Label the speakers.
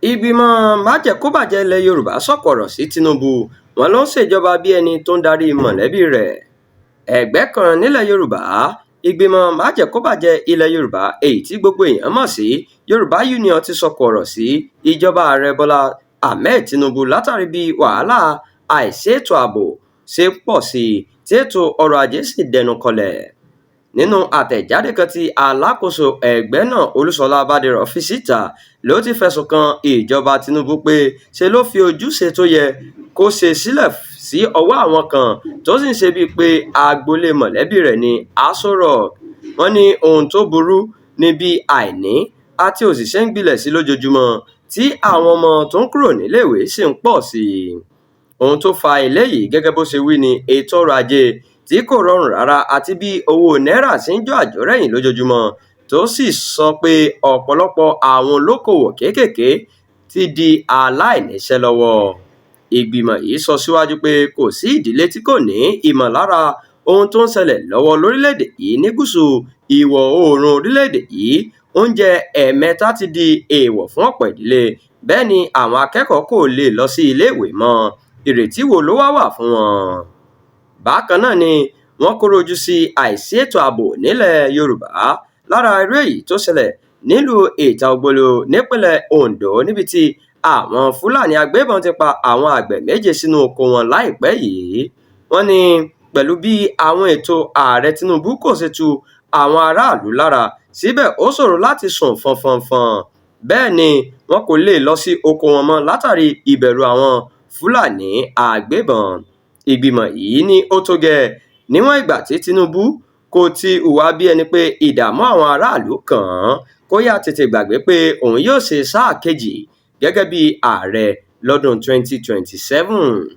Speaker 1: ìgbìmọ̀ májẹ̀kóbàjẹ́ ilẹ̀ yorùbá sọ̀kò ọ̀rọ̀ sí tinubu, wọn ló ń ṣèjọba bí ẹni tó ń darí mọ̀lẹ́bí rẹ̀. ẹgbẹ́ kan nílẹ̀ yorùbá, ìgbìmọ̀ májẹ̀kóbàjẹ́ ilẹ̀ yorùbá èyí tí gbogbo èèyàn mọ̀ sí yorùbá union ti sọ̀kò ọ̀rọ̀ sí ìjọba ààrẹ bọ́lá ahmed tinubu látàrí bí wàhálà àìsètò ààbò ṣe pọ̀ sí i tí ètò ọrọ̀ ajé sì dẹnu kọlẹ̀. nínú àtẹ̀jáde kan tí alákòóso ẹgbẹ́ náà olúṣọlá bádérọ̀ fi síta ló ti fẹ̀sùn kan ìjọba tinubu pé ṣe ló fi ojúṣe tó yẹ kó ṣe sílẹ̀ sí ọwọ́ àwọn kan tó sì ń ṣe bíi pé agboolé mọ̀lẹ́bí rẹ̀ ní Aso Rock. wọ́n ní ohun tó burú ní bí àìní àti òṣìṣẹ́ ń gbilẹ̀ sí lójoojúmọ́ tí àwọn ọmọ tó ń kúrò níléèwé sì ń pọ̀ sí i. ohun tó fa eléyìí gẹ́gẹ́ bó ṣe wí ni ètò ọrọ̀ ajé tí kò rọrùn rárá àti bí owó náírà ṣe ń jọ àjọrẹ́yìn lójoojúmọ́ tó sì sọ pé ọ̀pọ̀lọpọ̀ àwọn olókòwò kéékèèké ti di aláìníṣẹ́ lọ́wọ́. ìgbìmọ̀ yìí sọ síwájú pé kò sí ìdílé tí kò ní ìmọ̀lára ohun tó ń ṣẹlẹ̀ lọ́wọ́ lórílẹ̀‐èdè yìí ní gúúsù ìwọ̀ oòrùn orílẹ̀‐èdè yìí. oúnjẹ ẹ̀ẹ̀mẹta ti di èèwọ̀ fún ọ̀pọ̀ ìdílé, bẹ́ẹ̀ ni àwọn akẹ́kọ̀ọ́ kò lè lọ sí iléèwé mọ́. ìrètí wo ló wà fún wọn? bákan náà ni wọ́n kóró ojú sí àìsí ètò ààbò nílẹ̀ yorùbá lára irú èyí tó ṣẹlẹ̀ nílùú Ìta-Ògbólú nípínlẹ̀ Ondo níbi tí àwọn fúlàní agbébọn ti pa àwọn àgbẹ̀ méje sínú oko wọn láìpẹ́ yìí. wọ́n ní pẹ̀lú bí àwọn ètò ààrẹ tinubu kò ṣe tu àwọn aráàlú lára, síbẹ̀ ó ṣòro láti sùn fọnfọnfọn. bẹ́ẹ̀ ni wọn kò lè lọ sí oko wọn mọ́ látàrí ìbẹ̀rù àwọn fúlàní agbébọn. ìgbìmọ̀ yìí ní ó tó gẹ́ níwọ̀n ìgbà tí tinubu kò ti hùwà bí ẹni pé ìdààmú àwọn aráàlú kàn án, kó yá tètè gbàgbé pé òun yóò ṣe sáà kejì gẹ́gẹ́ bí ààrẹ lọ́dún 2027.